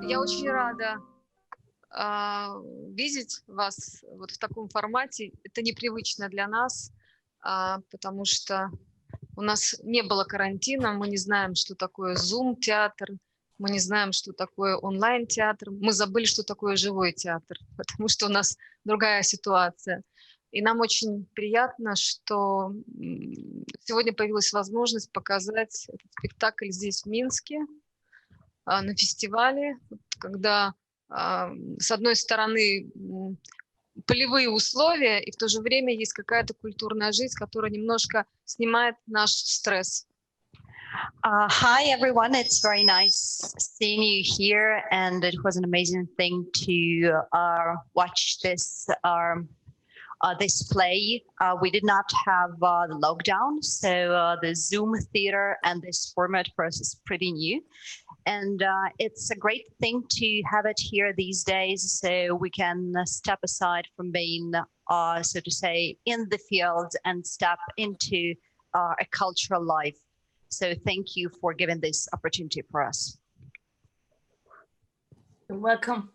Я очень рада видеть вас вот в таком формате. Это непривычно для нас, потому что у нас не было карантина, мы не знаем, что такое Zoom-театр, мы не знаем, что такое онлайн-театр, мы забыли, что такое живой театр, потому что у нас другая ситуация. И нам очень приятно, что сегодня появилась возможность показать этот спектакль здесь, в Минске, на фестивале, когда, с одной стороны, полевые условия, и в то же время есть какая-то культурная жизнь, которая немножко снимает наш стресс. Hi everyone, it's very nice seeing you here, and it was an amazing thing to watch this this play. We did not have the lockdown, so the Zoom theater and this format for us is pretty new. And it's a great thing to have it here these days, so we can step aside from being, so to say, in the field and step into a cultural life. So thank you for giving this opportunity for us. You're welcome.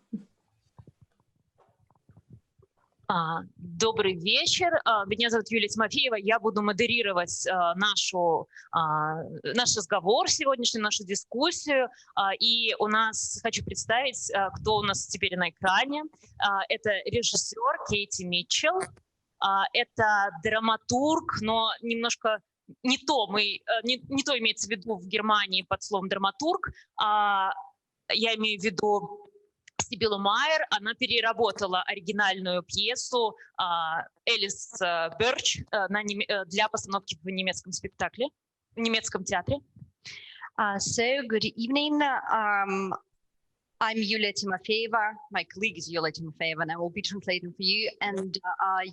Добрый вечер. Меня зовут Юлия Тимофеева. Я буду модерировать наш разговор сегодняшний, нашу дискуссию. И у нас, хочу представить, кто у нас теперь на экране. Это режиссер Кэти Митчелл. Это драматург, но немножко не то имеется в виду в Германии под словом драматург. Я имею в виду Сибилу Мейер. Она переработала оригинальную пьесу Элис Берч для постановки в немецком спектакле, в немецком театре. So good evening. I'm Yulia Timofeeva. My colleague is Yulia Timofeeva, and I will be translating for you. And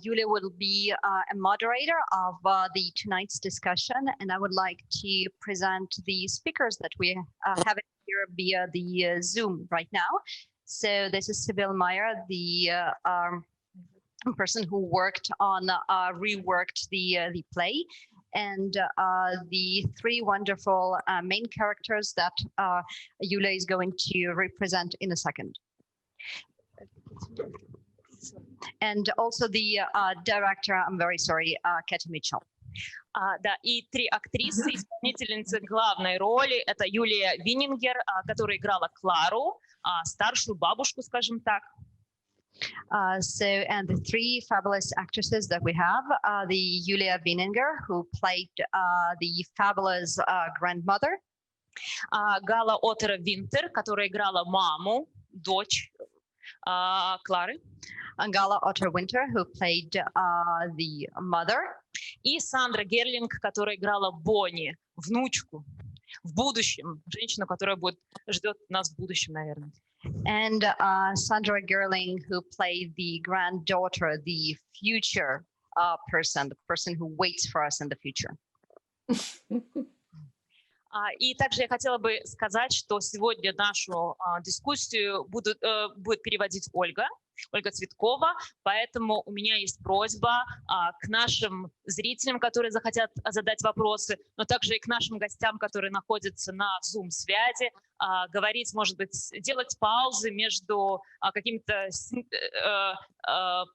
Yulia will be a moderator of the tonight's discussion. And I would like to present the speakers that we have here via the Zoom right now. So this is Sibille Meier, the person who worked on reworked the play, and the three wonderful main characters that Yulia is going to represent in a second. And also the director, I'm very sorry, Kэти Митчелл. Да, и три актрисы, исполнительницы главной роли. Это Юлия Винингер, которая играла Клару, старшую бабушку, скажем так. And the three fabulous actresses that we have, the Julia Vininger, who played the fabulous grandmother. Галой Отеро Винтер, которая играла маму, дочь Клары. Галой Отеро Винтер, who played the mother. И Сандрой Герлинг, которая играла Бонни, внучку, в будущем, женщину, которая ждет нас в будущем, наверное. And Sandraй Герлинг, who played the granddaughter, the future person, the person who waits for us in the future. И также я хотела бы сказать, что сегодня нашу дискуссию будет переводить Ольга Цветкова, поэтому у меня есть просьба к нашим зрителям, которые захотят задать вопросы, но также и к нашим гостям, которые находятся на Zoom-связи, говорить, может быть, делать паузы между какими-то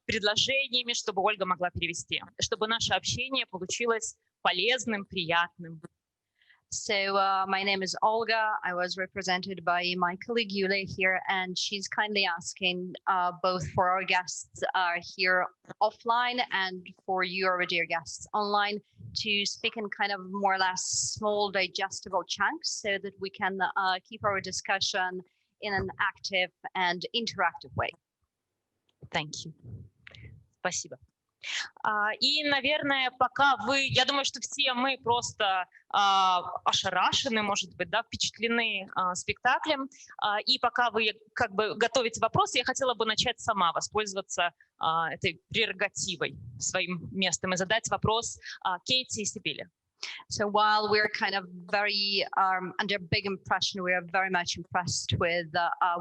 предложениями, чтобы Ольга могла перевести, чтобы наше общение получилось полезным, приятным. So my name is Olga. I was represented by my colleague Yulia here, and she's kindly asking both for our guests here offline and for you, our dear guests online, to speak in kind of more or less small digestible chunks so that we can keep our discussion in an active and interactive way. Thank you. Спасибо. И, наверное, пока я думаю, что все мы просто ошарашены, может быть, да, впечатлены спектаклем, и пока вы как бы готовите вопросы, я хотела бы начать сама воспользоваться этой прерогативой, своим местом, и задать вопрос Кэти и Сибиле. So while we're kind of very under big impression, we are very much impressed with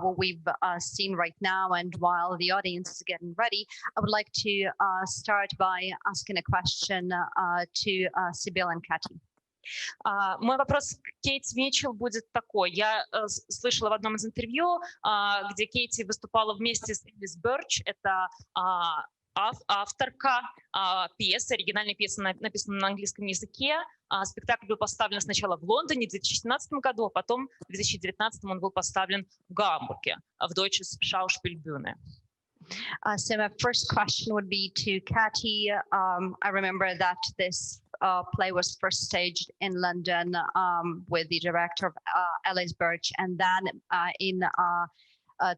what we've seen right now. And while the audience is getting ready, I would like to start by asking a question to Sibille and Kati. Мой вопрос к Кэти Митчелл будет такой. Я слышала в одном из интервью, где Кэти выступала вместе с Элис Бёрч. Это авторка пьесы, оригинальной пьесы, написанной на английском языке. Спектакль был поставлен сначала в Лондоне в 2017 году, а потом в 2019 он был поставлен в Гамбурге, в Deutsches Schauspielbühne. So my first question would be to Kati. I remember that this play was first staged in London with the director of Alice Birch, and then in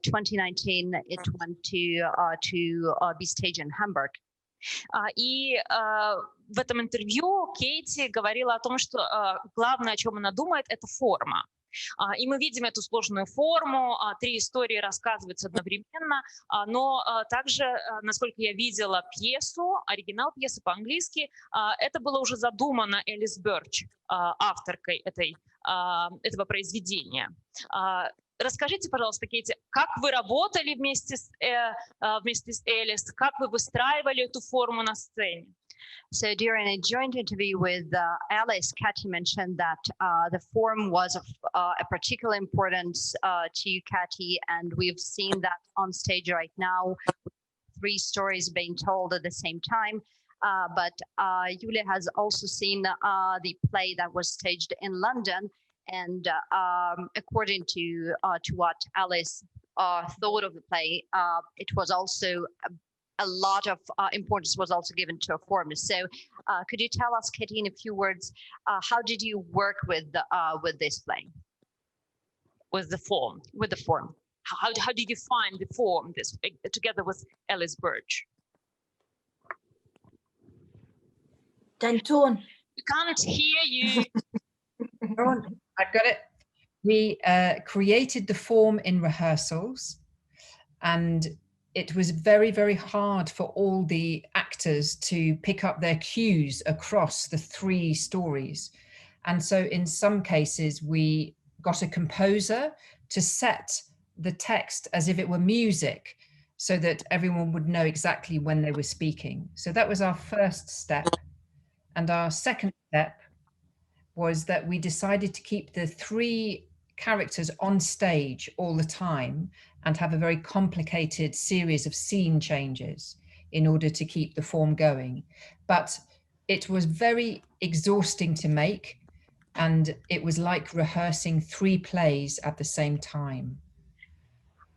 2019 it went to be staged in Hamburg. И в этом интервью Кейти говорила о том, что главное, о чем она думает, это форма. И мы видим эту сложную форму, 3 истории рассказываются одновременно, но также, насколько я видела пьесу, оригинал пьесы по-английски, это было уже задумано Элис Бёрч, авторкой этого произведения. Расскажите, пожалуйста, Кэти, как вы работали вместе с Элис, как вы выстраивали эту форму на сцене? So during a joint interview with Alice, Kati mentioned that the form was of a particular importance to you, Kati, and we've seen that on stage right now, 3 stories being told at the same time. But Julia has also seen the play that was staged in London, and according to what Alice thought of the play, it was also a lot of importance was also given to a form. So could you tell us, Kati, in a few words, how did you work with this play? With the form. With the form. How did you find the form this together with Alice Birch? Danton. We can't hear you. I've got it. We created the form in rehearsals, and it was very, very hard for all the actors to pick up their cues across the 3 stories. And so in some cases, we got a composer to set the text as if it were music so that everyone would know exactly when they were speaking. So that was our first step. And our second step was that we decided to keep the 3 characters on stage all the time and have a very complicated series of scene changes in order to keep the form going. But it was very exhausting to make, and it was like rehearsing 3 plays at the same time.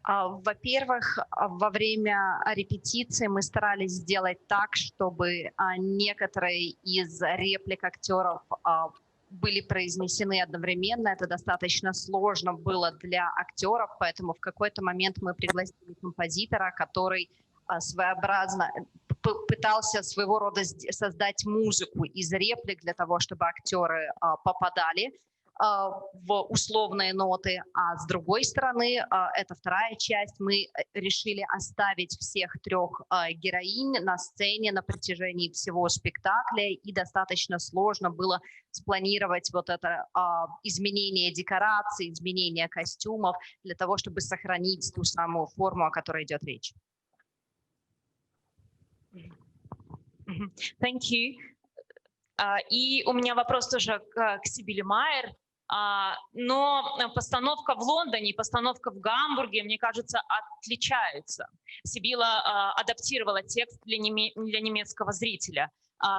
Во-первых, во время репетиции мы старались сделать так, чтобы некоторые из реплик актеров были произнесены одновременно. Это достаточно сложно было для актеров, поэтому в какой-то момент мы пригласили композитора, который своеобразно пытался своего рода создать музыку из реплик для того, чтобы актеры попадали в условные ноты, а с другой стороны, это вторая часть, мы решили оставить всех 3 героинь на сцене на протяжении всего спектакля, и достаточно сложно было спланировать вот это изменение декораций, изменение костюмов для того, чтобы сохранить ту самую форму, о которой идет речь. Thank you. И у меня вопрос тоже к Сибиле Мейер. Но постановка в Лондоне и постановка в Гамбурге, мне кажется, отличаются. Сибила адаптировала текст для немецкого зрителя.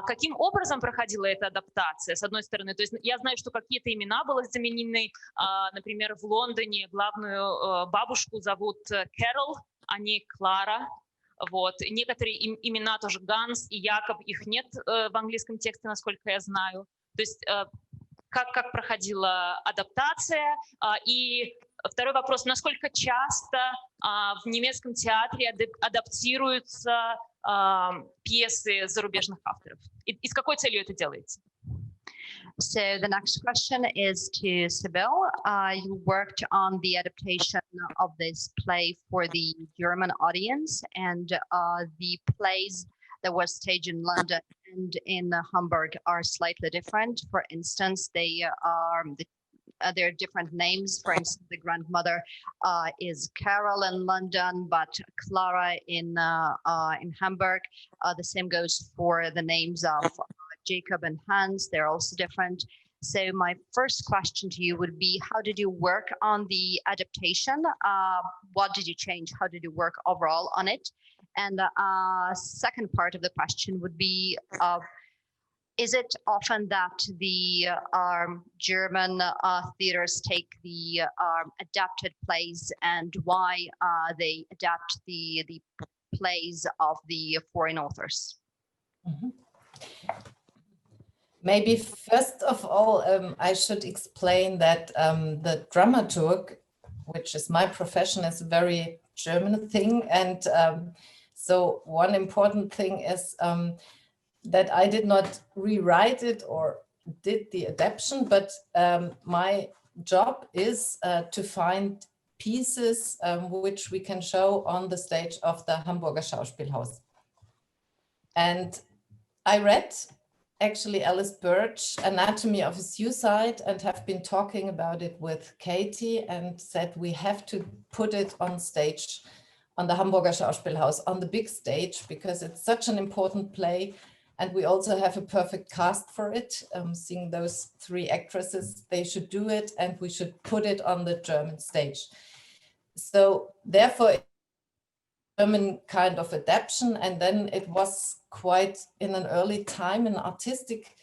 Каким образом проходила эта адаптация, с одной стороны? То есть я знаю, что какие-то имена были заменены. Например, в Лондоне главную бабушку зовут Кэрол, а не Клара. Вот. Некоторые имена тоже Ганс и Якоб, их нет в английском тексте, насколько я знаю. То есть как проходила адаптация? И второй вопрос, насколько часто в немецком театре адаптируются пьесы зарубежных авторов? И с какой целью это делаете? So the next question is to Sibyl. You worked on the adaptation of this play for the German audience, and the plays that was staged in London and in Hamburg are slightly different. For instance, there are different names. For instance, the grandmother is Carol in London, but Clara in Hamburg. The same goes for the names of Jacob and Hans. They're also different. So my first question to you would be, how did you work on the adaptation? What did you change? How did you work overall on it? And second part of the question would be, is it often that the German theaters take the adapted plays, and why they adapt the plays of the foreign authors? Mm-hmm. Maybe first of all, I should explain that the dramaturg, which is my profession, is a very German thing. And so one important thing is that I did not rewrite it or did the adaptation, but my job is to find pieces which we can show on the stage of the Hamburger Schauspielhaus. And I read actually Alice Birch, Anatomy of a Suicide, and have been talking about it with Katie and said we have to put it on stage on the Hamburger Schauspielhaus, on the big stage, because it's such an important play. And we also have a perfect cast for it. Seeing those three actresses, they should do it, and we should put it on the German stage. So therefore, German kind of adaptation, and then it was quite in an early time an artistic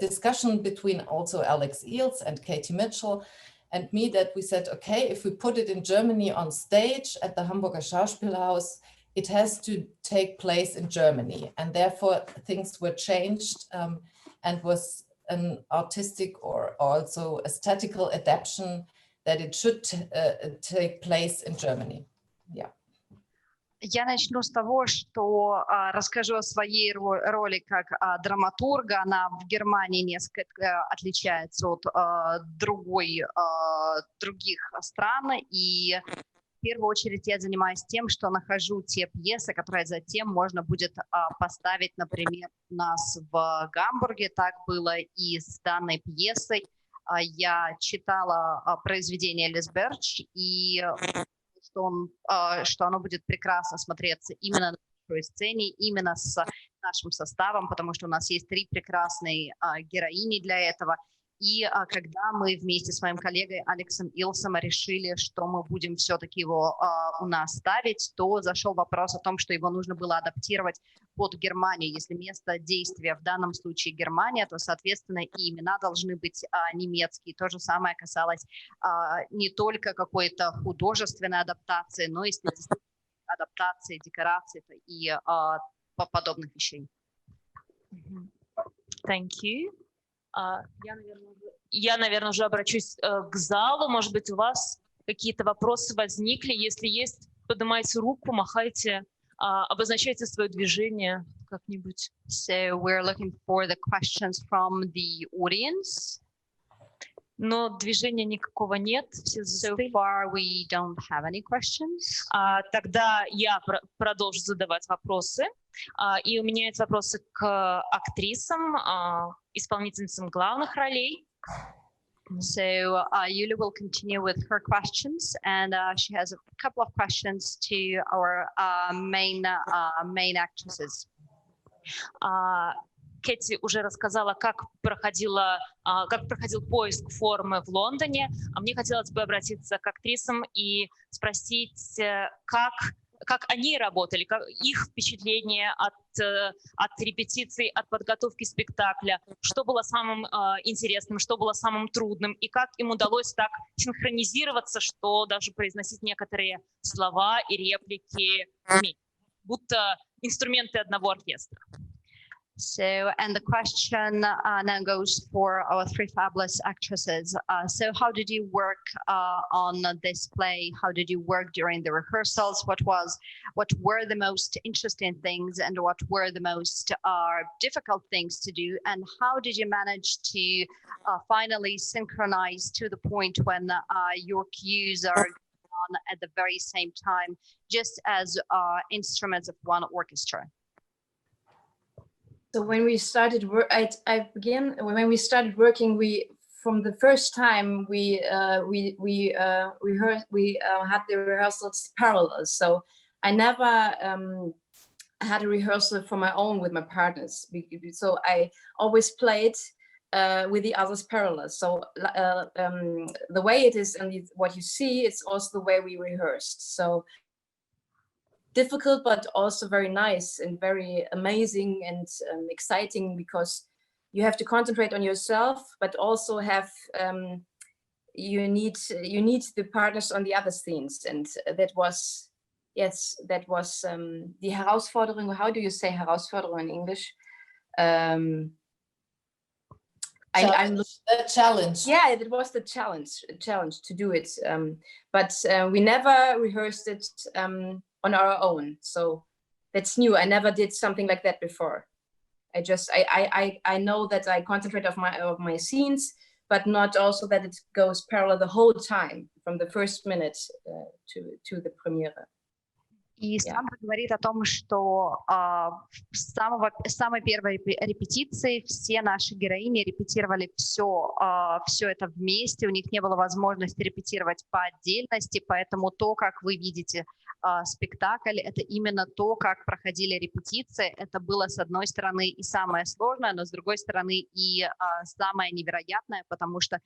discussion between also Alex Eels and Katie Mitchell and me, that we said, okay, if we put it in Germany on stage at the Hamburger Schauspielhaus, it has to take place in Germany, and therefore things were changed and was an artistic or also aesthetical adaptation that it should take place in Germany. Yeah. Я начну с того, что расскажу о своей роли как драматурга. Она в Германии несколько отличается от других стран. И в первую очередь я занимаюсь тем, что нахожу те пьесы, которые затем можно будет поставить, например, у нас в Гамбурге. Так было и с данной пьесой. Я читала произведение Элис Берч, и что оно будет прекрасно смотреться именно на большой сцене, именно с нашим составом, потому что у нас есть 3 прекрасные героини для этого. И когда мы вместе с моим коллегой Алексом Илсом решили, что мы будем все-таки его у нас ставить, то зашел вопрос о том, что его нужно было адаптировать под Германию. Если место действия в данном случае Германия, то, соответственно, и имена должны быть немецкие. То же самое касалось не только какой-то художественной адаптации, но и адаптации, декораций и подобных вещей. Thank you. Я, наверное, уже обращусь к залу. Может быть, у вас какие-то вопросы возникли. Если есть, поднимайте руку, махайте, обозначайте свое движение как-нибудь. So we're looking for the questions from the audience. Но движения никакого нет. Все застыли. So far we don't have any questions. Тогда я продолжу задавать вопросы. И у меня есть вопросы к актрисам, исполнительницам главных ролей. So Yulia will continue with her questions, and she has a couple of questions to our main actresses. Кэти уже рассказала, как проходил поиск формы в Лондоне. А мне хотелось бы обратиться к актрисам и спросить, как они работали, их впечатления от репетиций, от подготовки спектакля, что было самым интересным, что было самым трудным, и как им удалось так синхронизироваться, что даже произносить некоторые слова и реплики вместе, будто инструменты одного оркестра. So, and the question now goes for our 3 fabulous actresses. So how did you work on this play? How did you work during the rehearsals? What were the most interesting things, and what were the most difficult things to do? And how did you manage to finally synchronize to the point when your cues are on at the very same time, just as instruments of one orchestra? So when we started when we started working, from the first time we had the rehearsals parallel. So I never had a rehearsal for my own with my partners. So I always played with the others parallel. So the way it is and what you see, it's also the way we rehearsed. So difficult, but also very nice and very amazing and exciting, because you have to concentrate on yourself, but also have you need the partners on the other scenes, and that was the Herausforderung. How do you say Herausforderung in English? The challenge. Yeah, it was the challenge to do it, but we never rehearsed it on our own, so that's new. I never did something like that before. I know that I concentrate of my scenes, but not also that it goes parallel the whole time from the first minute to the premiere. И Сандра говорит о том, что с самой первой репетиции все наши героини репетировали все это вместе, у них не было возможности репетировать по отдельности, поэтому то, как вы видите спектакль, это именно то, как проходили репетиции. Это было, с одной стороны, и самое сложное, но с другой стороны и самое невероятное, потому что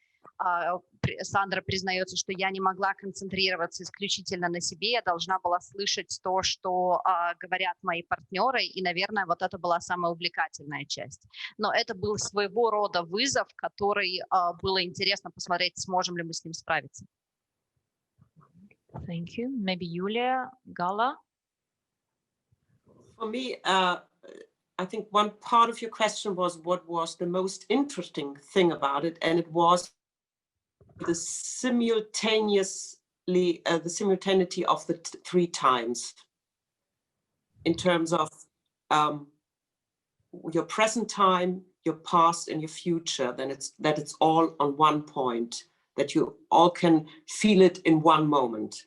Сандра признается, что я не могла концентрироваться исключительно на себе, я должна была слышать то, что говорят мои партнеры, и, наверное, вот это была самая увлекательная часть. Но это был своего рода вызов, который было интересно посмотреть, сможем ли мы с ним справиться. Thank you. Maybe Юлия, Гала? For me, I think one part of your question was what was the most interesting thing about it, and it was the simultaneity of the three times in terms of your present time, your past, and your future. Then it's all on one point, that you all can feel it in one moment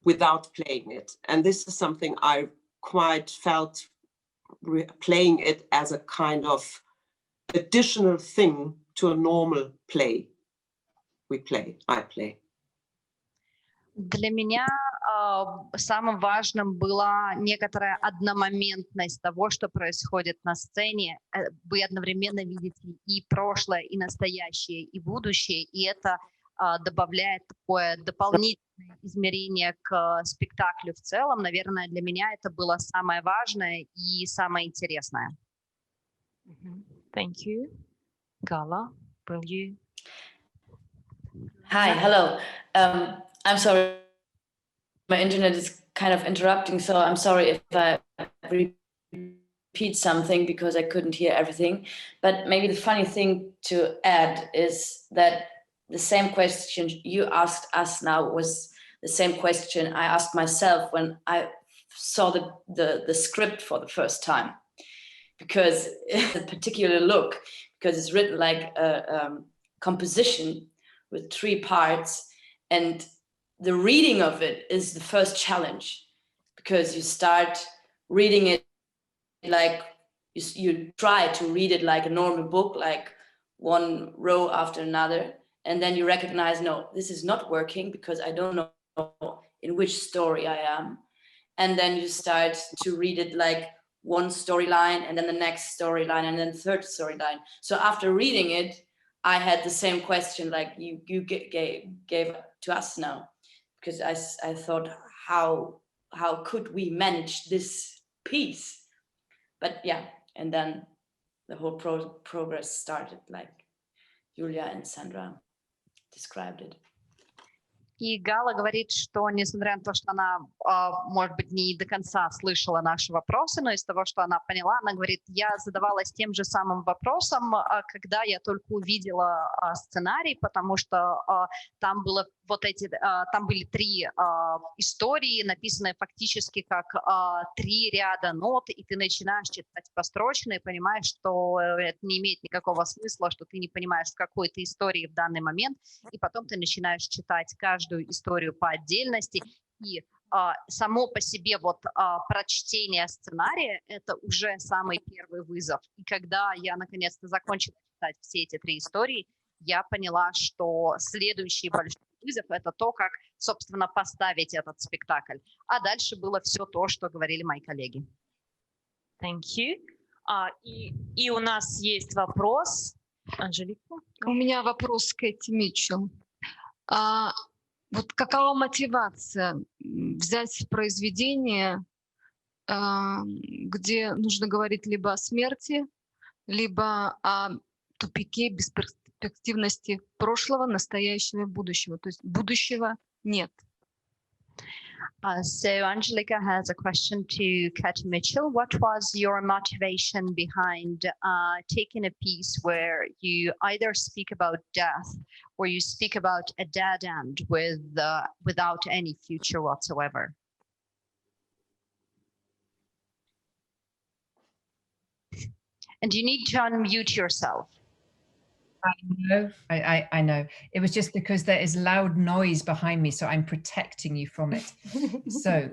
without playing it. And this is something I quite felt playing it as a kind of additional thing to a normal play. I play. Для меня самым важным была некоторая одномоментность того, что происходит на сцене. Вы одновременно видите и прошлое, и настоящее, и будущее, и это добавляет такое дополнительное измерение к спектаклю в целом. Наверное, для меня это было самое важное и самое интересное. Thank you. Gala, will you? Hi, hello. I'm sorry, my internet is kind of interrupting, so I'm sorry if I repeat something because I couldn't hear everything. But maybe the funny thing to add is that the same question you asked us now was the same question I asked myself when I saw the script for the first time, because it's a particular look, because it's written like a composition with three parts, and the reading of it is the first challenge, because you start reading it like you try to read it like a normal book, like one row after another, and then you recognize, no, this is not working because I don't know in which story I am. And then you start to read it like one storyline, and then the next storyline, and then the third storyline. So after reading it, I had the same question like you gave to us now, because I thought, how could we manage this piece? But yeah, and then the whole progress started, like Julia and Sandra described it. И Гала говорит, что несмотря на то, что она, может быть, не до конца слышала наши вопросы, но из того, что она поняла, она говорит, я задавалась тем же самым вопросом, когда я только увидела сценарий, потому что там было там были три истории, написанные фактически как три ряда нот, и ты начинаешь читать построчно и понимаешь, что это не имеет никакого смысла, что ты не понимаешь, в какой ты истории в данный момент, и потом ты начинаешь читать каждую историю по отдельности, и само по себе прочтение сценария — это уже самый первый вызов. И когда я наконец-то закончила читать все эти три истории, я поняла, что следующий большой вызов — это то, как, собственно, поставить этот спектакль. А дальше было все то, что говорили мои коллеги. Thank you. И у нас есть вопрос. Анжелика? У меня вопрос к Кэти Митчелл. Вот какова мотивация взять произведение, где нужно говорить либо о смерти, либо о тупике, бесперспективности прошлого, настоящего и будущего? То есть будущего нет. So Angelika has a question to Kэti Mitchell. What was your motivation behind taking a piece where you either speak about death or you speak about a dead end without any future whatsoever? And you need to unmute yourself. I know. It was just because there is loud noise behind me, so I'm protecting you from it. So,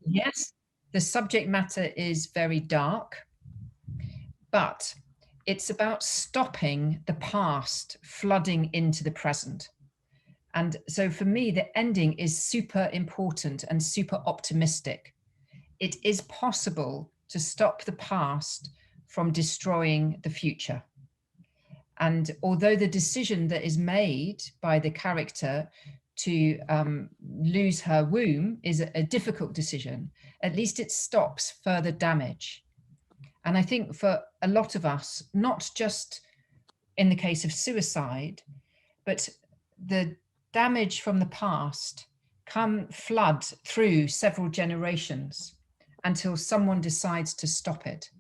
yes, the subject matter is very dark, but it's about stopping the past flooding into the present. And so for me, the ending is super important and super optimistic. It is possible to stop the past from destroying the future. And although the decision that is made by the character to lose her womb is a difficult decision, at least it stops further damage. And I think for a lot of us, not just in the case of suicide, but the damage from the past can flood through several generations until someone decides to stop it.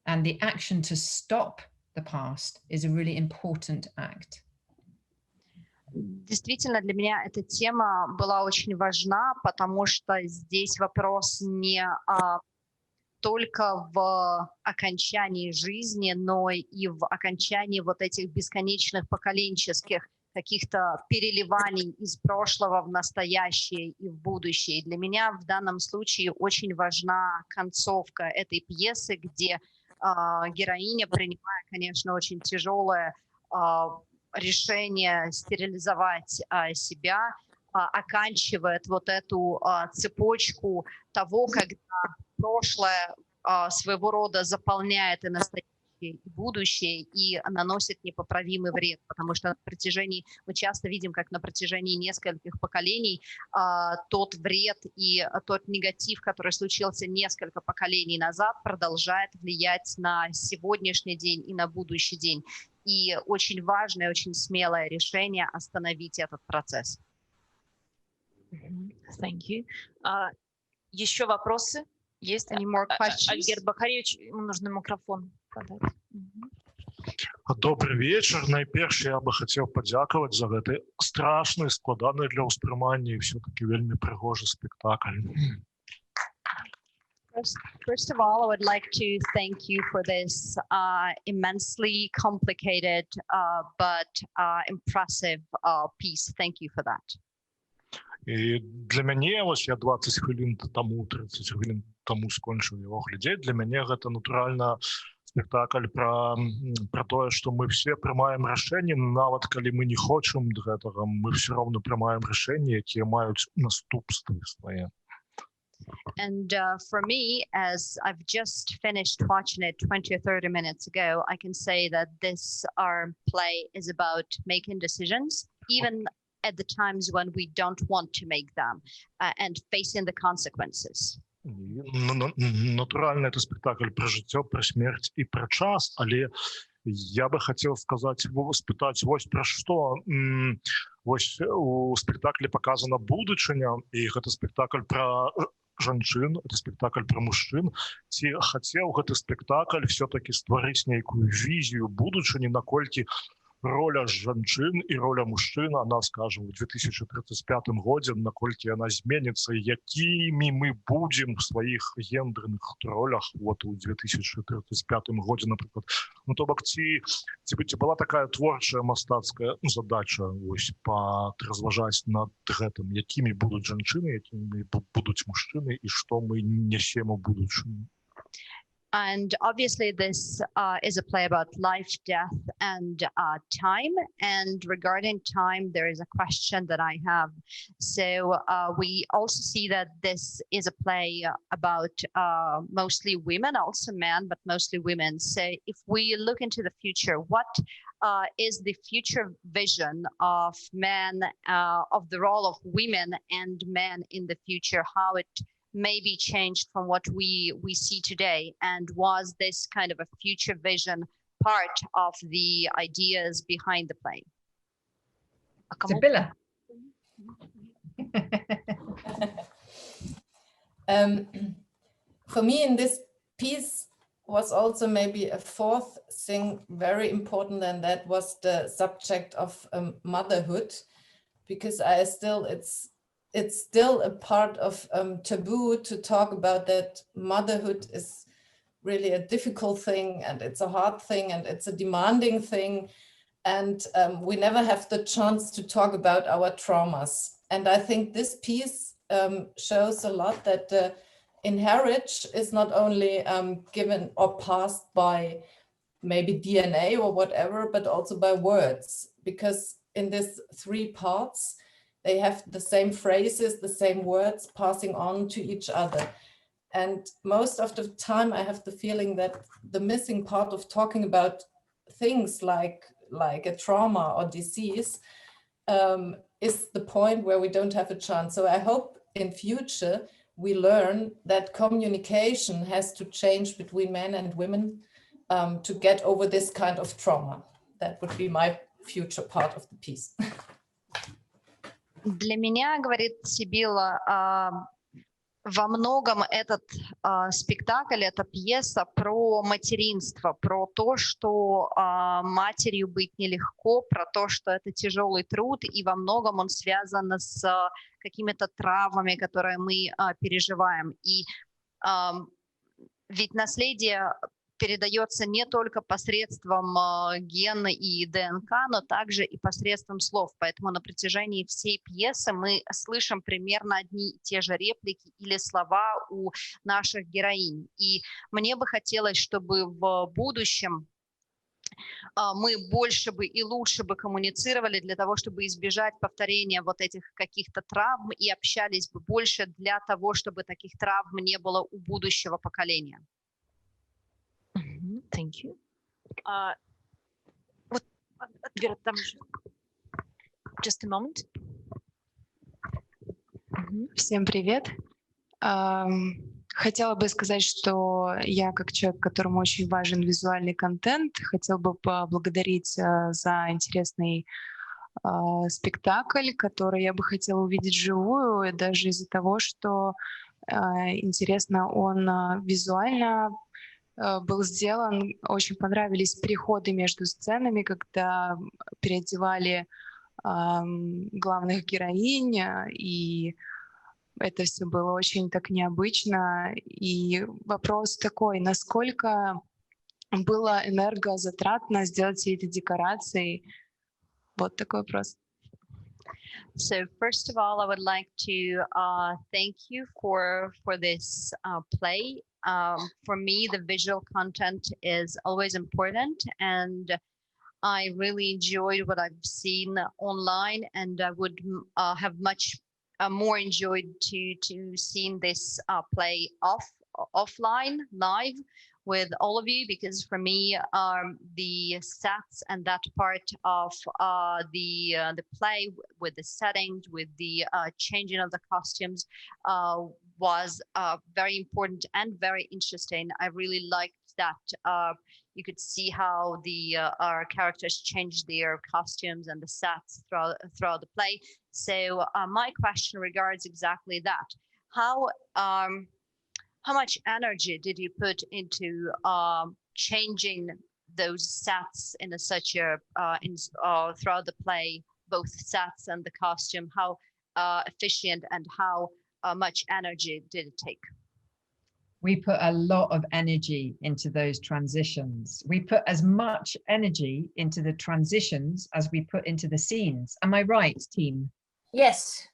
And the action to stop the past is a really important act. Действительно, для меня эта тема была очень важна, потому что здесь вопрос не только в окончании жизни, но и в окончании вот этих бесконечных поколенческих каких-то переливаний из прошлого в настоящее и в будущее. И для меня в данном случае очень важна концовка этой пьесы, где героиня, принимая, конечно, очень тяжелое решение стерилизовать себя, оканчивает вот эту цепочку того, когда прошлое своего рода заполняет и настоящее, и будущее, и наносит непоправимый вред, потому что мы часто видим, как на протяжении нескольких поколений тот вред и тот негатив, который случился несколько поколений назад, продолжает влиять на сегодняшний день и на будущий день. И очень важное, очень смелое решение остановить этот процесс. Thank you. Еще вопросы? Есть? Any more questions? Альгер Бахаревич, ему нужно микрофон подать. Добрый вечер. Найперш я бы хотел подякаваць за гэты страшны, складаны для ўспрымання і все-таки вельмі прыгожы спектакль. First of all, I would like to thank you for this immensely complicated but impressive piece. Thank you for that. І для мяне, ось я 20 хвілін таму, 30 хвілін таму скончыў яго глядзець, для мяне гэта натуральна спектакль про тое, што мы все прымаем рашэнні, нават калі мы не хочам гэтага, мы все равно прымаем рашэнні, якія маюць наступствы свае. And for me, as I've just finished watching it 20 or 30 minutes ago, I can say that this play is about making decisions, even at the times when we don't want to make them, and facing the consequences. Натуральна, это спектакль про жыццё, про смерць і про час, але я бы хотел спытаць вось пра што. Вось у спектаклі показана будучыня, і гэта спектакль про жанчын, это спектакль про мужчын. Ці хацеў гэты спектакль все-таки стварыць нейкую візію будучыні, наколькі роля жанчын і роля мужчын, она, скажем, в 2035 годзе, наколькі яна зменіцца, якімі мы будзем в сваіх гендерных ролях вот у 2035 годзе, напрыклад. Ну, то бок, ці была такая творчая мастацкая задача вось разважаць над гэтым, якімі будуць жанчыны, якімі будуць мужчыны і што мы несем у будучыню. And obviously this is a play about life, death, and time. And regarding time, there is a question that I have. So we also see that this is a play about mostly women, also men, but mostly women. So if we look into the future, what is the future vision of men, of the role of women and men in the future, how it may be changed from what we see today? And was this kind of a future vision part of the ideas behind the play? Sibilla. For me, in this piece was also maybe a fourth thing very important, and that was the subject of motherhood, because it's still a part of taboo to talk about that. Motherhood is really a difficult thing, and it's a hard thing, and it's a demanding thing, and we never have the chance to talk about our traumas. And I think this piece shows a lot that the inheritance is not only given or passed by maybe DNA or whatever, but also by words, because in these three parts, they have the same phrases, the same words passing on to each other. And most of the time I have the feeling that the missing part of talking about things like a trauma or disease is the point where we don't have a chance. So I hope in future we learn that communication has to change between men and women to get over this kind of trauma. That would be my future part of the piece. Для меня, говорит Сибила, во многом этот спектакль, эта пьеса про материнство, про то, что матерью быть нелегко, про то, что это тяжелый труд, и во многом он связан с какими-то травмами, которые мы переживаем. И ведь наследие передается не только посредством гена и ДНК, но также и посредством слов. Поэтому на протяжении всей пьесы мы слышим примерно одни и те же реплики или слова у наших героинь. И мне бы хотелось, чтобы в будущем мы больше бы и лучше бы коммуницировали для того, чтобы избежать повторения вот этих каких-то травм, и общались бы больше для того, чтобы таких травм не было у будущего поколения. Thank you. Вот, Вера, там еще. Just a moment. Всем привет. Хотела бы сказать, что я, как человек, которому очень важен визуальный контент, хотела бы поблагодарить за интересный спектакль, который я бы хотела увидеть вживую, даже из-за того, что интересно, он визуально был сделан, очень понравились переходы между сценами, когда переодевали главных героинь, и это все было очень так необычно. И вопрос такой, насколько было энергозатратно сделать все эти декорации? Вот такой вопрос. So first of all, I would like to thank you for this play. For me, the visual content is always important, and I really enjoyed what I've seen online, and I would have much more enjoyed to seeing this play offline, live, with all of you, because for me the sets and that part of the play with the settings, with the changing of the costumes was very important and very interesting. I really liked that you could see how our characters changed their costumes and the sets throughout the play. So my question regards exactly that. How much energy did you put into changing those sets in such a throughout the play, both sets and the costume? How efficient and how much energy did it take? We put a lot of energy into those transitions. We put as much energy into the transitions as we put into the scenes. Am I right, team? Yes.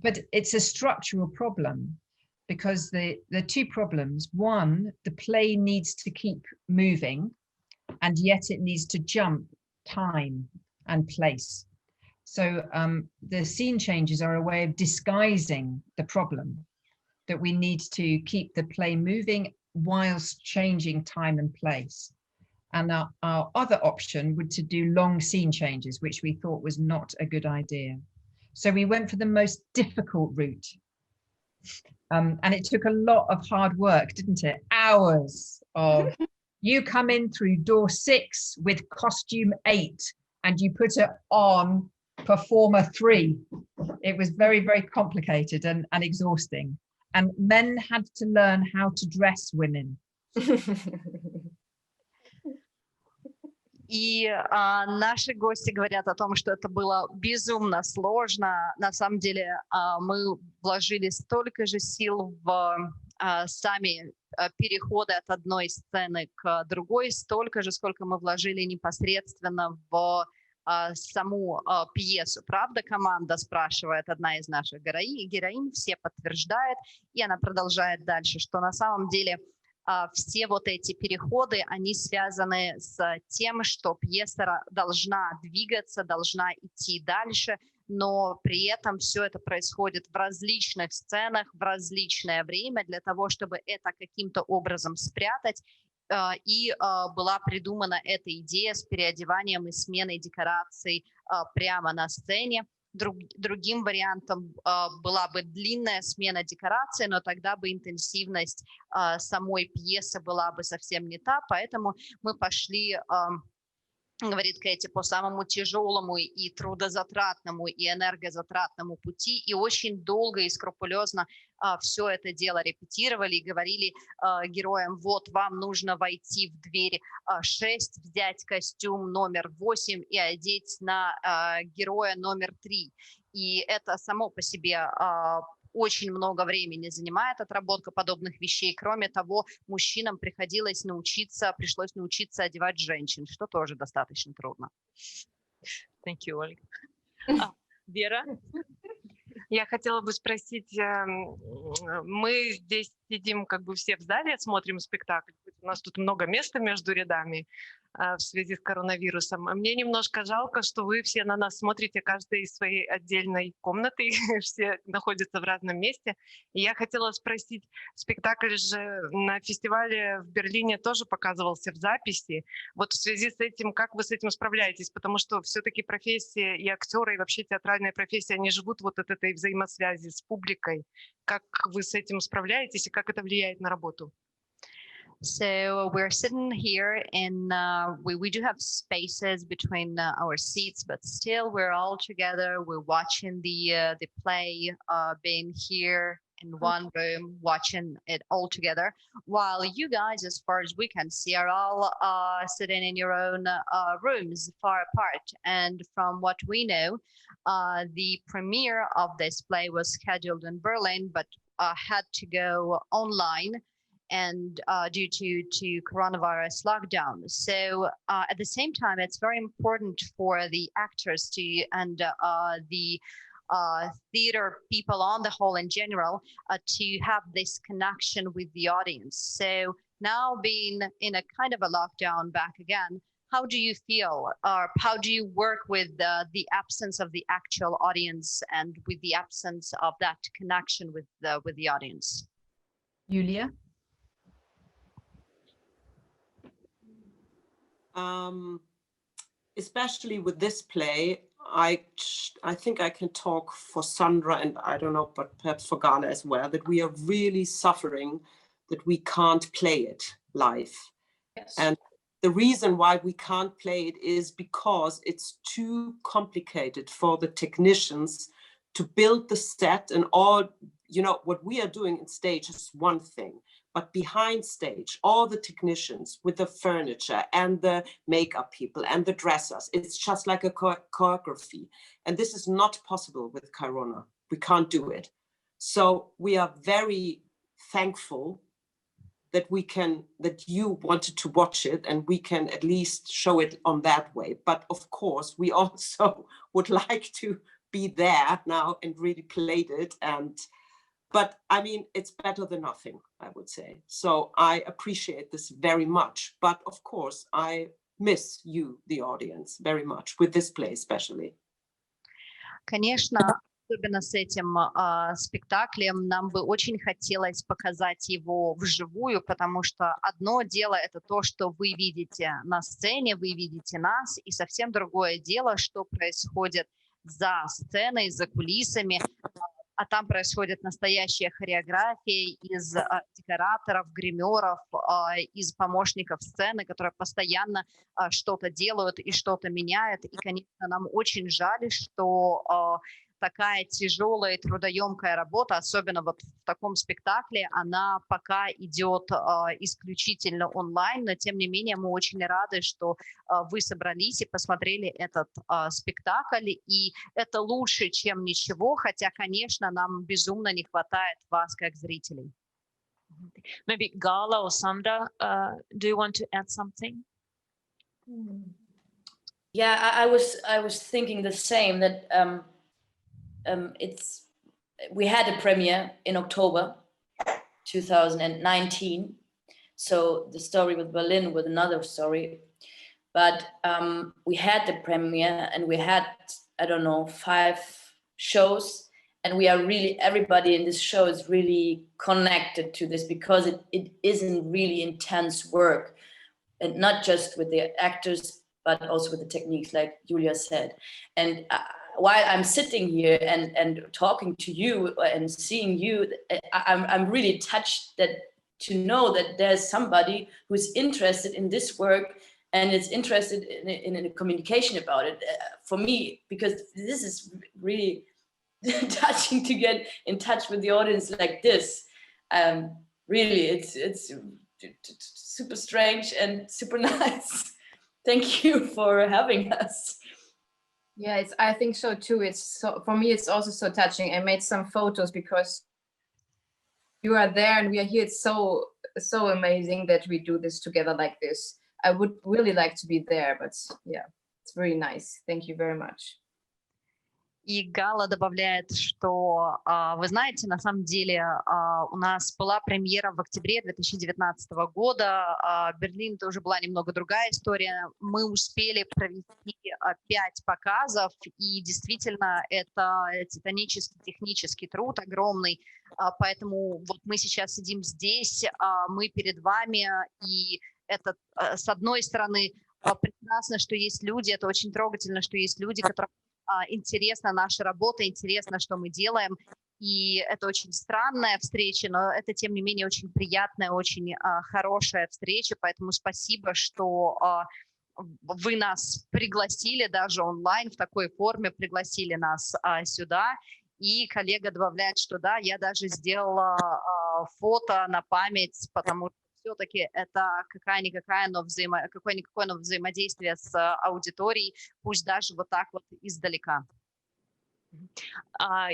But it's a structural problem, because the two problems: one, the play needs to keep moving, and yet it needs to jump time and place. So the scene changes are a way of disguising the problem, that we need to keep the play moving whilst changing time and place. And our other option would to do long scene changes, which we thought was not a good idea. So we went for the most difficult route. And it took a lot of hard work, didn't it? Hours of, you come in through door 6 with costume 8 and you put it on performer 3. It was very, very complicated and exhausting. And men had to learn how to dress women. И наши гости говорят о том, что это было безумно сложно. На самом деле мы вложили столько же сил в сами переходы от одной сцены к другой, столько же, сколько мы вложили непосредственно в саму пьесу. Правда, команда, спрашивает одна из наших героинь, все подтверждают, и она продолжает дальше, что на самом деле все вот эти переходы, они связаны с тем, что пьеса должна двигаться, должна идти дальше, но при этом все это происходит в различных сценах, в различное время для того, чтобы это каким-то образом спрятать. И была придумана эта идея с переодеванием и сменой декораций прямо на сцене. Другим вариантом была бы длинная смена декораций, но тогда бы интенсивность самой пьесы была бы совсем не та, поэтому мы пошли, говорит Кэти, по самому тяжелому и трудозатратному и энергозатратному пути, и очень долго и скрупулезно все это дело репетировали и говорили героям: вот вам нужно войти в дверь 6, взять костюм номер 8 и одеть на героя номер 3. И это само по себе очень много времени занимает отработка подобных вещей. Кроме того, мужчинам пришлось научиться одевать женщин, что тоже достаточно трудно. Thank you, Ольга. Вера? Я хотела бы спросить, мы здесь сидим как бы все в зале, смотрим спектакль, у нас тут много места между рядами в связи с коронавирусом. Мне немножко жалко, что вы все на нас смотрите, каждый из своей отдельной комнаты, все находятся в разном месте. И я хотела спросить, спектакль же на фестивале в Берлине тоже показывался в записи. Вот в связи с этим, как вы с этим справляетесь? Потому что все-таки профессия и актеры, и вообще театральная профессия, они живут вот от этой взаимосвязи с публикой. Как вы с этим справляетесь и как это влияет на работу? So we're sitting here and we do have spaces between our seats, but still we're all together. We're watching the play, being here in one room, watching it all together. While you guys, as far as we can see, are all sitting in your own rooms far apart. And from what we know, the premiere of this play was scheduled in Berlin, but had to go online. And due to coronavirus lockdown. So at the same time, it's very important for the actors and the theater people on the whole in general to have this connection with the audience. So now being in a kind of a lockdown back again, how do you feel, or how do you work with the absence of the actual audience and with the absence of that connection with the audience? Julia? Especially with this play, I think I can talk for Sandra and I don't know, but perhaps for Ghana as well, that we are really suffering that we can't play it live. Yes. And the reason why we can't play it is because it's too complicated for the technicians to build the set and all, you know, what we are doing in stage is one thing. But behind stage, all the technicians with the furniture and the makeup people and the dressers, it's just like a choreography. And this is not possible with Corona. We can't do it. So we are very thankful that that you wanted to watch it and we can at least show it on that way. But of course, we also would like to be there now and really played it. But I mean, it's better than nothing, I would say. So I appreciate this very much. But of course, I miss you, the audience, very much, with this play especially. Конечно, особенно с этим спектаклем нам бы очень хотелось показать его вживую, потому что одно дело — это то, что вы видите на сцене, вы видите нас, и совсем другое дело, что происходит за сценой, за кулисами, а там происходит настоящая хореография из декораторов, гримеров, из помощников сцены, которые постоянно что-то делают и что-то меняют. И, конечно, нам очень жаль, что такая тяжелая и трудоемкая работа, особенно вот в таком спектакле, она пока идет исключительно онлайн, но тем не менее мы очень рады, что вы собрались и посмотрели этот спектакль, и это лучше, чем ничего, хотя, конечно, нам безумно не хватает вас как зрителей. Maybe Gala or Sandra, do you want to add something? Yeah, I was thinking the same, that we had a premiere in October 2019, so the story with Berlin was another story, but we had the premiere and we had, I don't know, 5 shows, and we are really, everybody in this show is really connected to this because it isn't really intense work, and not just with the actors but also with the techniques, like Julia said. And while I'm sitting here and talking to you and seeing you, I'm really touched to know that there's somebody who's interested in this work and is interested in a communication about it. For me, because this is really touching to get in touch with the audience like this. Really, it's super strange and super nice. Thank you for having us. Yeah, I think so too. For me, it's also so touching. I made some photos because you are there and we are here. It's so amazing that we do this together like this. I would really like to be there, but yeah, it's very nice. Thank you very much. И Гала добавляет, что, вы знаете, на самом деле у нас была премьера в октябре 2019 года. Берлин тоже была немного другая история. Мы успели провести 5 показов, и действительно это титанический технический труд огромный. Поэтому вот мы сейчас сидим здесь, мы перед вами, и это, с одной стороны, прекрасно, что есть люди, это очень трогательно, что есть люди, которым интересна наша работа, интересно, что мы делаем, и это очень странная встреча, но это, тем не менее, очень приятная, очень хорошая встреча, поэтому спасибо, что вы нас пригласили даже онлайн в такой форме, пригласили нас сюда, и коллега добавляет, что да, я даже сделала фото на память, потому что все-таки это какое-никакое, но взаимодействие с аудиторией, пусть даже вот так вот издалека.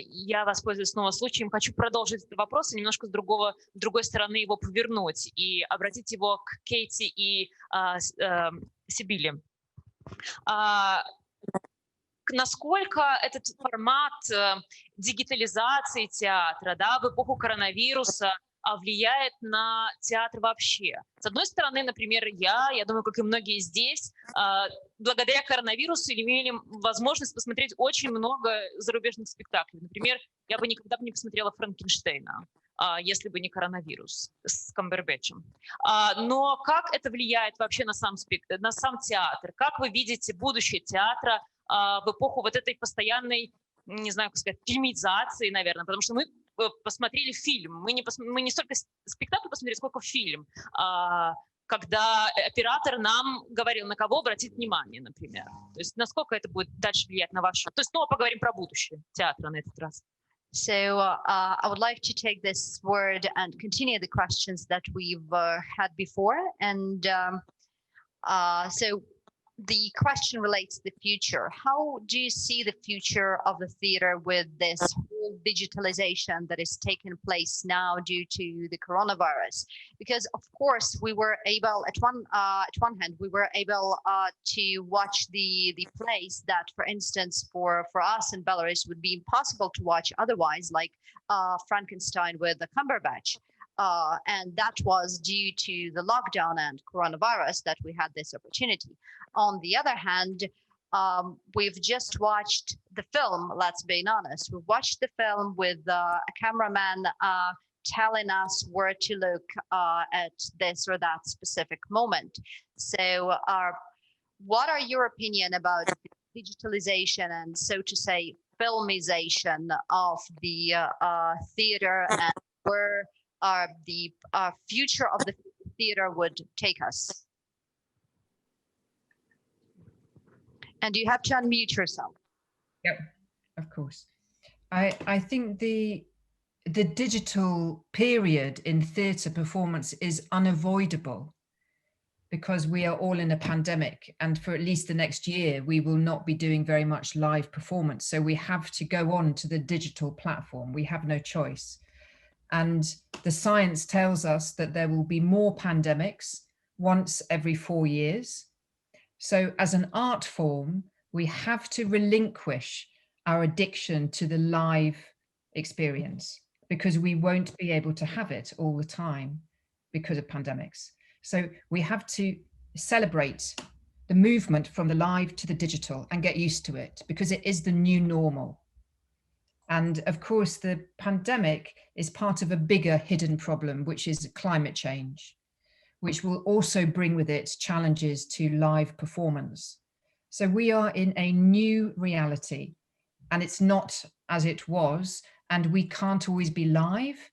Я воспользуюсь снова случаем, хочу продолжить этот вопрос и немножко с другой стороны его повернуть и обратить его к Кэти и Сибиле. Насколько этот формат дигитализации театра, да, в эпоху коронавируса влияет на театр вообще? С одной стороны, например, я думаю, как и многие здесь, благодаря коронавирусу имели возможность посмотреть очень много зарубежных спектаклей. Например, я бы никогда не посмотрела «Франкенштейна», если бы не коронавирус с Камбербэтчем. Но как это влияет вообще на сам театр? Как вы видите будущее театра в эпоху вот этой постоянной, не знаю, как сказать, фильмизации, наверное, потому что мы посмотрели фильм. Мы не столько спектакль посмотрели, сколько фильм, когда оператор нам говорил, на кого обратить внимание, например. То есть насколько это будет дальше влиять на вашу... То есть снова поговорим про будущее театра на этот раз. So I would like to take this word and continue the questions that we've had before. And so the question relates to the future. How do you see the future of the theater with this whole digitalization that is taking place now due to the coronavirus? Because of course we were able, at one hand, we were able to watch the plays that, for instance, for us in Belarus would be impossible to watch otherwise, like Frankenstein with the Cumberbatch. And that was due to the lockdown and coronavirus that we had this opportunity. On the other hand, we've just watched the film, let's be honest. We watched the film with a cameraman telling us where to look at this or that specific moment. So what are your opinion about digitalization and, so to say, filmization of the theater, and where the future of the theater would take us? And you have to unmute yourself. Yep, of course. I think the digital period in theatre performance is unavoidable, because we are all in a pandemic, and for at least the next year we will not be doing very much live performance. So we have to go on to the digital platform. We have no choice. And the science tells us that there will be more pandemics once every 4 years. So as an art form, we have to relinquish our addiction to the live experience, because we won't be able to have it all the time because of pandemics. So we have to celebrate the movement from the live to the digital and get used to it, because it is the new normal. And of course, the pandemic is part of a bigger hidden problem, which is climate change, which will also bring with it challenges to live performance. So we are in a new reality, and it's not as it was, and we can't always be live.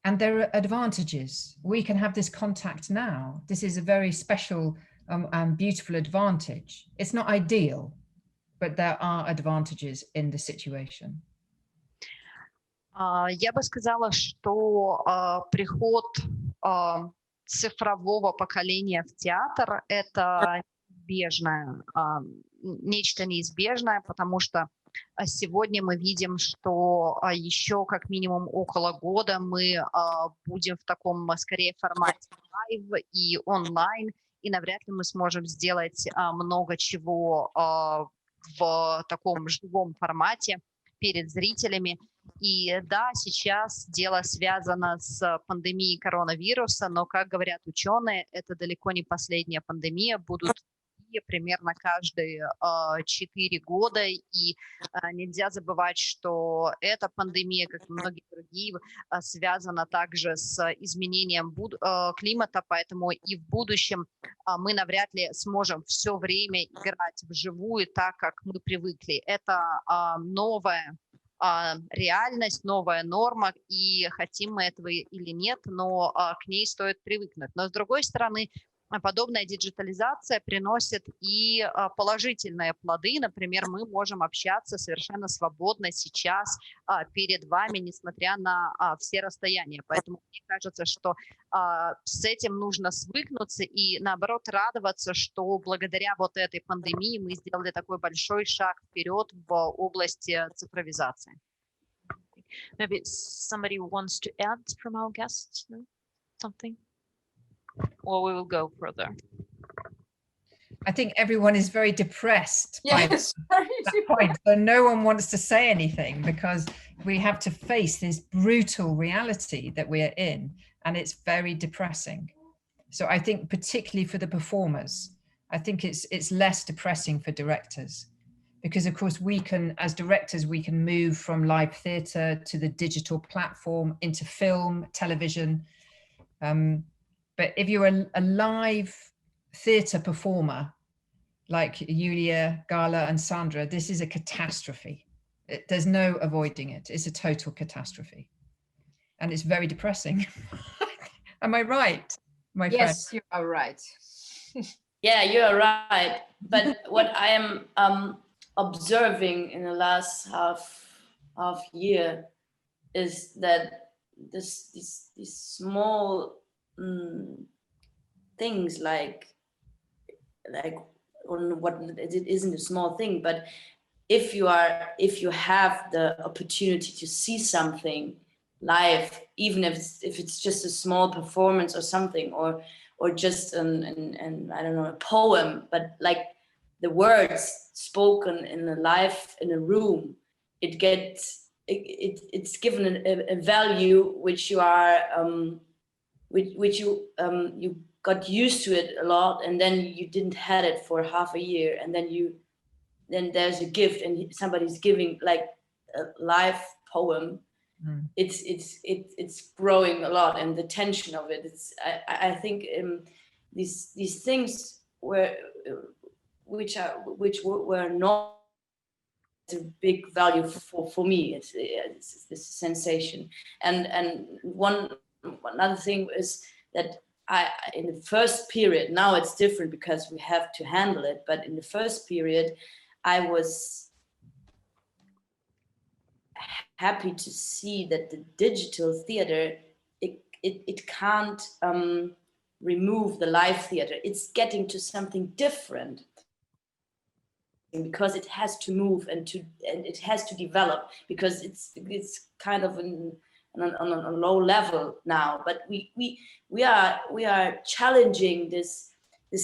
And there are advantages. We can have this contact now. This is a very special and beautiful advantage. It's not ideal, but there are advantages in the situation. Я бы сказала, что приход цифрового поколения в театр – это неизбежное, нечто неизбежное, потому что сегодня мы видим, что еще как минимум около года мы будем в таком, скорее, формате лайв и онлайн, и навряд ли мы сможем сделать много чего в таком живом формате перед зрителями. И да, сейчас дело связано с пандемией коронавируса, но, как говорят ученые, это далеко не последняя пандемия, будут примерно каждые 4 года, и нельзя забывать, что эта пандемия, как и многие другие, связана также с изменением климата, поэтому и в будущем мы навряд ли сможем все время играть вживую так, как мы привыкли. Это новая реальность, новая норма, и хотим мы этого или нет, но к ней стоит привыкнуть. Но с другой стороны, подобная диджитализация приносит и положительные плоды. Например, мы можем общаться совершенно свободно сейчас перед вами, несмотря на все расстояния. Поэтому мне кажется, что с этим нужно свыкнуться и, наоборот, радоваться, что благодаря вот этой пандемии мы сделали такой большой шаг вперед в области цифровизации. Maybe somebody wants to add from our guests, no? Something? Or we will go further. I think everyone is very depressed by Yes, that point. So no one wants to say anything, because we have to face this brutal reality that we are in, and it's very depressing. So I think particularly for the performers, I think it's less depressing for directors, because of course we can, as directors, we can move from live theatre to the digital platform, into film, television. But if you're a live theatre performer, like Julia, Gala and Sandra, this is a catastrophe. There's no avoiding it. It's a total catastrophe. And it's very depressing. Am I right, my friend? yes, you are right. Yeah, you are right. But what I am observing in the last half year is that these small things like on what it isn't a small thing, but if you have the opportunity to see something live, even if it's just a small performance or something, or just an I don't know, a poem, but like the words spoken in a room, it gets it's given a value which you are which you got used to it a lot, and then you didn't had it for half a year, and then there's a gift and somebody's giving like a live poem. It's growing a lot, and the tension of it, I think these things which were not a big value for me. It's this sensation, and another thing is that in the first period, now it's different because we have to handle it, but in the first period I was happy to see that the digital theater, it can't remove the live theater. It's getting to something different because it has to move and it has to develop, because it's kind of on a low level now. But we are challenging this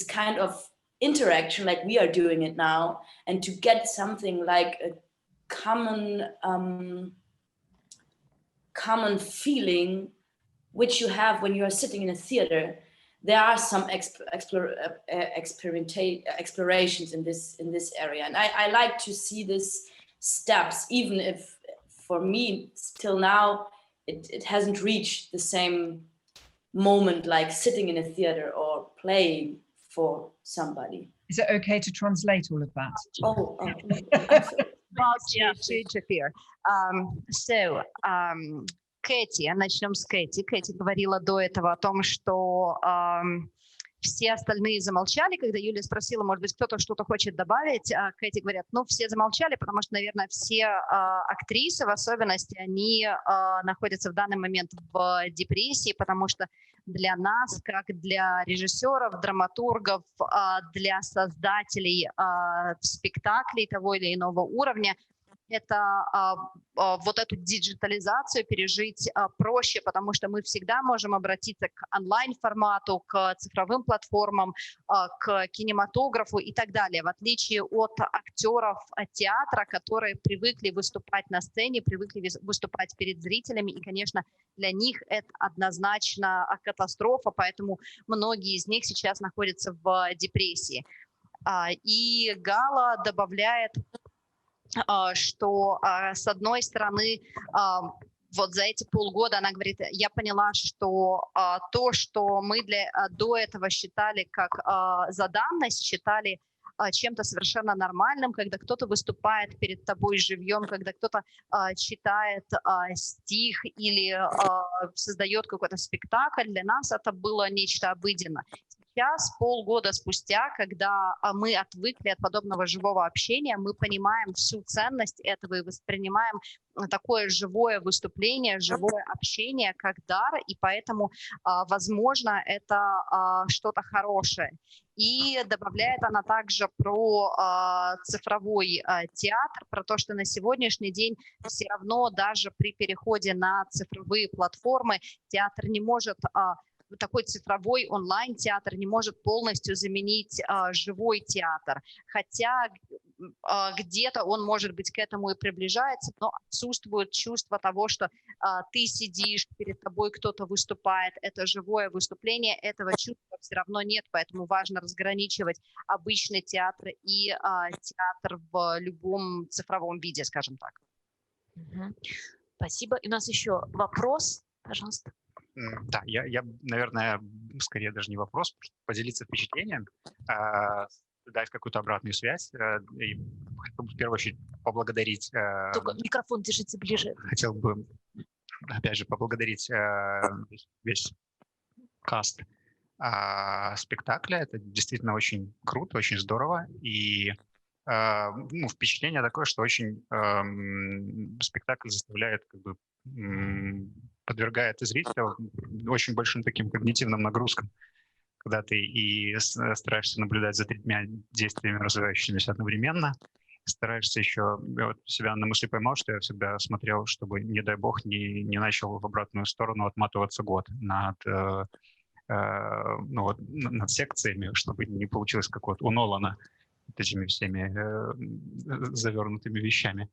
kind of interaction like we are doing it now, and to get something like a common feeling which you have when you are sitting in a theater. There are some explorations in this area, and I like to see these steps, even if for me still now it hasn't reached the same moment like sitting in a theater or playing for somebody. Is it okay to translate all of that? Oh. Кэти, начнем с Кэти. Кэти говорила до этого о том, что все остальные замолчали, когда Юлия спросила, может быть, кто-то что-то хочет добавить. Кэти говорят, ну, все замолчали, потому что, наверное, все актрисы, в особенности, они находятся в данный момент в депрессии, потому что для нас, как для режиссеров, драматургов, для создателей спектаклей того или иного уровня, это вот эту диджитализацию пережить проще, потому что мы всегда можем обратиться к онлайн-формату, к цифровым платформам, к кинематографу и так далее, в отличие от актеров театра, которые привыкли выступать на сцене, привыкли выступать перед зрителями, и, конечно, для них это однозначно катастрофа, поэтому многие из них сейчас находятся в депрессии. И Гала добавляет, что с одной стороны, вот за эти полгода, она говорит, я поняла, что то, что мы до этого считали как за данность, считали чем-то совершенно нормальным, когда кто-то выступает перед тобой живьем, когда кто-то читает стих или создает какой-то спектакль, для нас это было нечто обыденное. Сейчас, полгода спустя, когда мы отвыкли от подобного живого общения, мы понимаем всю ценность этого и воспринимаем такое живое выступление, живое общение как дар, и поэтому, возможно, это что-то хорошее. И добавляет она также про цифровой театр, про то, что на сегодняшний день все равно даже при переходе на цифровые платформы театр не может... Такой цифровой онлайн-театр не может полностью заменить живой театр, хотя где-то он, может быть, к этому и приближается, но отсутствует чувство того, что ты сидишь, перед тобой кто-то выступает, это живое выступление, этого чувства все равно нет, поэтому важно разграничивать обычный театр и театр в любом цифровом виде, скажем так. Спасибо. И у нас еще вопрос, пожалуйста. Да, я, наверное, скорее даже не вопрос, поделиться впечатлением, дать какую-то обратную связь и в первую очередь поблагодарить. Только микрофон держите ближе. Хотел бы, опять же, поблагодарить весь каст спектакля. Это действительно очень круто, очень здорово. И впечатление такое, что очень спектакль заставляет как бы подвергает зрителя очень большим таким когнитивным нагрузкам, когда ты и стараешься наблюдать за тремя действиями, развивающимися одновременно, стараешься еще, я вот себя на мысли поймал, что я всегда смотрел, чтобы, не дай бог, не начал в обратную сторону отматываться год над секциями, чтобы не получилось как вот у Нолана этими всеми завернутыми вещами.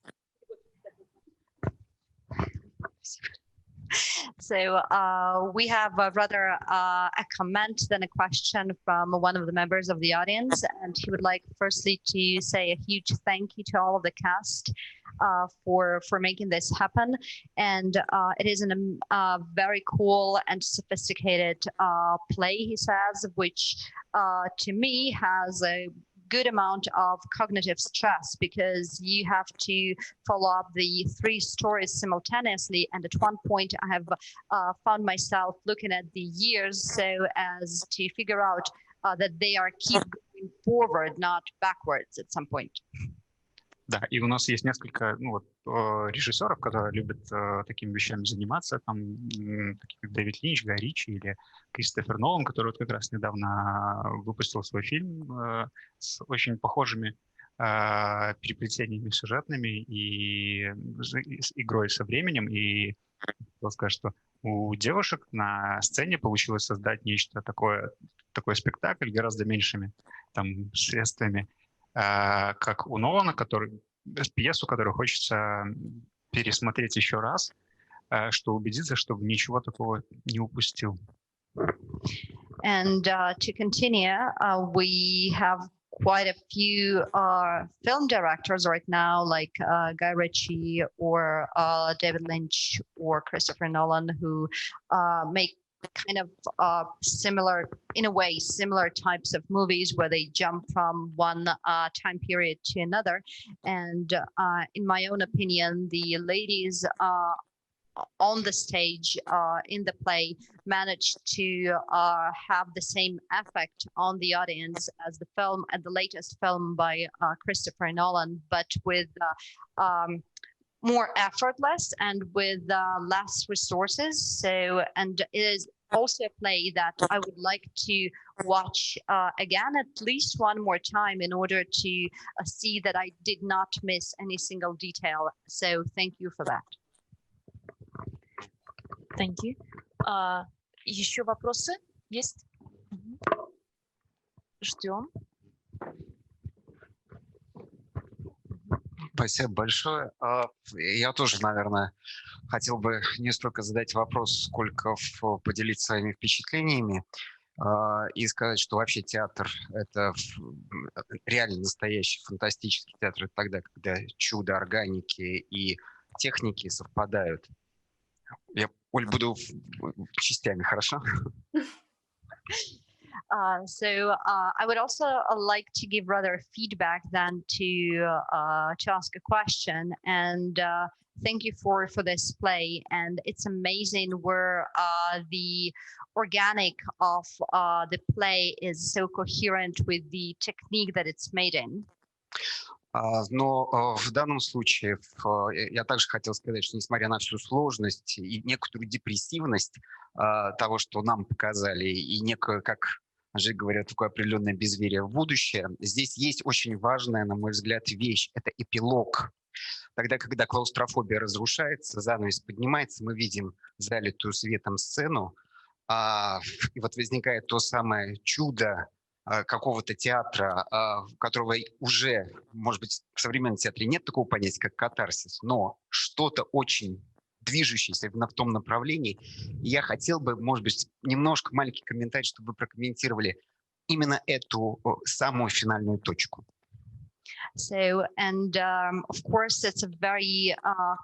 So we have rather a comment than a question from one of the members of the audience, and he would like firstly to say a huge thank you to all of the cast for making this happen. And it is a very cool and sophisticated play, he says, which to me has a good amount of cognitive stress, because you have to follow up the 3 stories simultaneously, and at one point I have found myself looking at the years so as to figure out that they are keep going forward, not backwards at some point. Да, и у нас есть несколько режиссеров, которые любят такими вещами заниматься, там, такие как Дэвид Линч, Гай Ричи или Кристофер Нолан, который вот как раз недавно выпустил свой фильм с очень похожими переплетениями сюжетными и с игрой со временем. И хотел сказать, что у девушек на сцене получилось создать нечто такой спектакль гораздо меньшими там средствами, как у Нолана, пьесу, которую хочется пересмотреть еще раз, чтобы убедиться, чтобы ничего такого не упустил. And to continue, we have quite a few film directors right now, like Guy Ritchie or David Lynch or Christopher Nolan, who make kind of similar, in a way, similar types of movies where they jump from one time period to another. And in my own opinion, the ladies on the stage in the play managed to have the same effect on the audience as the film, and the latest film by Christopher Nolan, but with more effortless and with less resources. So, and it is also a play that I would like to watch again at least one more time in order to see that I did not miss any single detail. So thank you for that. Thank you. Еще вопросы есть? Ждем. Спасибо большое. Я тоже, наверное, хотел бы не столько задать вопрос, сколько поделиться своими впечатлениями и сказать, что вообще театр — это реально настоящий фантастический театр. Это тогда, когда чудо органики и техники совпадают. Я, Оль, буду частями, хорошо? So I would also like to give rather feedback than to ask a question. And thank you for this play. And it's amazing where the organic of the play is so coherent with the technique that it's made in. Но в данном случае я также хотел сказать, что несмотря на всю сложность и некоторую депрессивность того, что нам показали, и некое, как же говорят, такое определенное безверие в будущее, здесь есть очень важная, на мой взгляд, вещь. Это эпилог. Тогда, когда клаустрофобия разрушается, занавес поднимается, мы видим залитую светом сцену, и вот возникает то самое чудо какого-то театра, которого уже, может быть, в современном театре нет такого понятия, как катарсис, но что-то очень движущееся именно в том направлении. И я хотел бы, может быть, немножко маленький комментарий, чтобы вы прокомментировали именно эту самую финальную точку. So, and of course, it's a very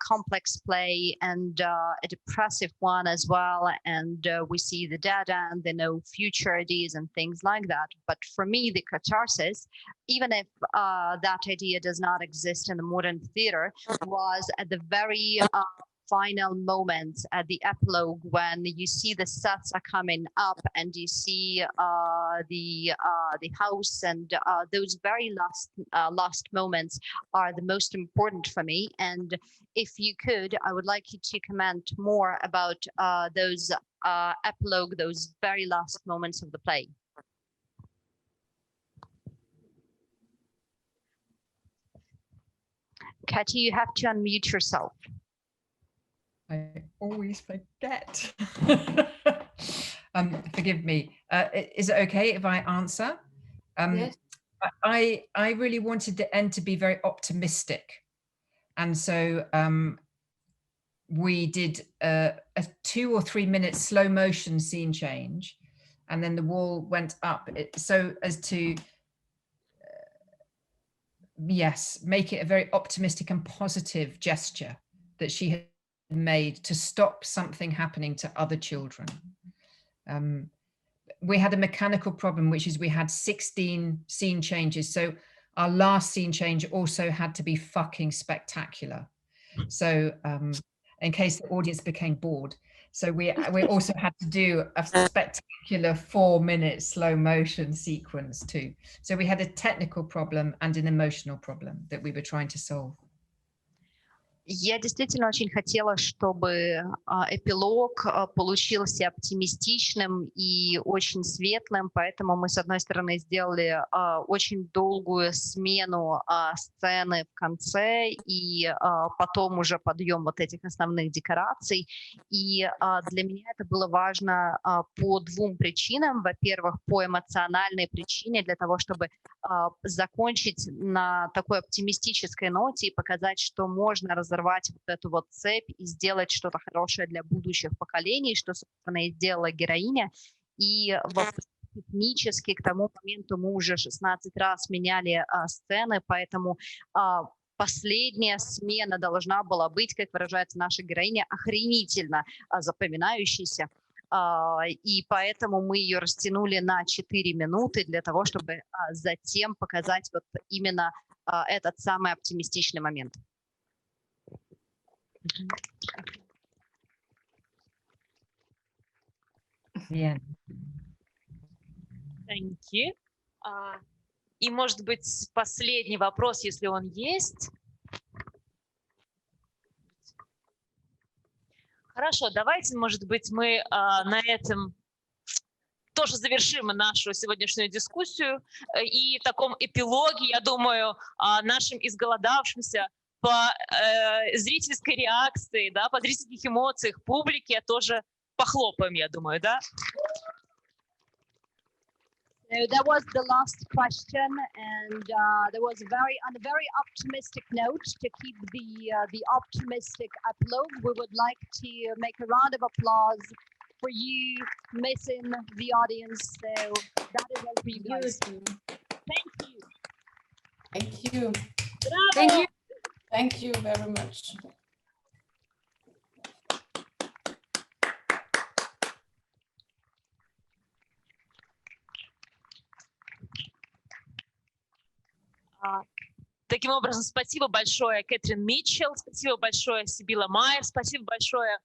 complex play and a depressive one as well. And we see the dead end, the no future ideas and things like that. But for me, the catharsis, even if that idea does not exist in the modern theater, was at the very final moments at the epilogue when you see the sets are coming up and you see the house, and those very last moments are the most important for me. And if you could, I would like you to comment more about those epilogue, those very last moments of the play. Katy, you have to unmute yourself. I always forget. Forgive me. Is it okay if I answer? Yes. I really wanted the end to be very optimistic. And so we did a 2 or 3 minute slow motion scene change, and then the wall went up so as to yes, make it a very optimistic and positive gesture that she had made to stop something happening to other children. We had a mechanical problem, which is we had 16 scene changes. So our last scene change also had to be fucking spectacular. So in case the audience became bored. So we also had to do a spectacular 4-minute slow motion sequence too. So we had a technical problem and an emotional problem that we were trying to solve. Я действительно очень хотела, чтобы эпилог получился оптимистичным и очень светлым, поэтому мы, с одной стороны, сделали очень долгую смену сцены в конце и потом уже подъем вот этих основных декораций. И для меня это было важно по 2 причинам. Во-первых, по эмоциональной причине, для того, чтобы закончить на такой оптимистической ноте и показать, что можно разорвать вот эту вот цепь и сделать что-то хорошее для будущих поколений, что, собственно, и сделала героиня. И технически к тому моменту мы уже 16 раз меняли сцены, поэтому последняя смена должна была быть, как выражается наша героиня, охренительно запоминающейся. И поэтому мы ее растянули на 4 минуты для того, чтобы затем показать вот именно этот самый оптимистичный момент. Yeah. Thank you. И, может быть, последний вопрос, если он есть. Хорошо, давайте, может быть, мы на этом тоже завершим нашу сегодняшнюю дискуссию. И в таком эпилоге, я думаю, нашим изголодавшимся по зрительской реакции, да, по зрительских эмоциях публики тоже похлопаем, я думаю, да? So that was the last question, and there was on a very optimistic note to keep the optimistic epilogue. We would like to make a round of applause for you, missing the audience. So that is all for you guys. Thank you. Thank you. Bravo. Thank you. Thank you very much. Таким образом, спасибо большое Кэти Митчелл, спасибо большое Сибилой Мейер, спасибо большое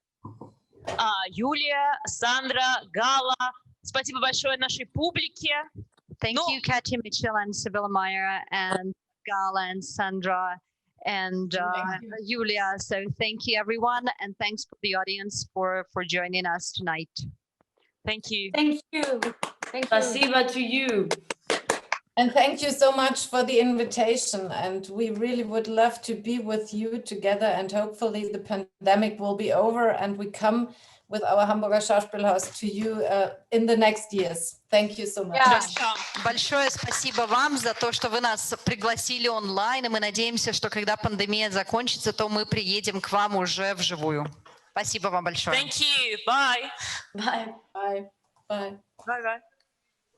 Юлия, Сандра, Гала, спасибо большое нашей публике. Thank you, Kэти Митчелл and Sibilla Meier and Gala and Sandra and Julia. So thank you, everyone, and thanks for the audience for joining us tonight. Thank you. Thank you. Thank you. Spasiba to you. And thank you so much for the invitation. And we really would love to be with you together. And hopefully the pandemic will be over and we come with our Hamburger Schauspielhaus to you in the next years. Thank you so much. Yeah. Большое спасибо вам за то, что вы нас пригласили онлайн. И мы надеемся, что когда пандемия закончится, то мы приедем к вам уже вживую. Спасибо вам большое. Thank you. Bye. Bye. Bye. Bye. Bye. Bye.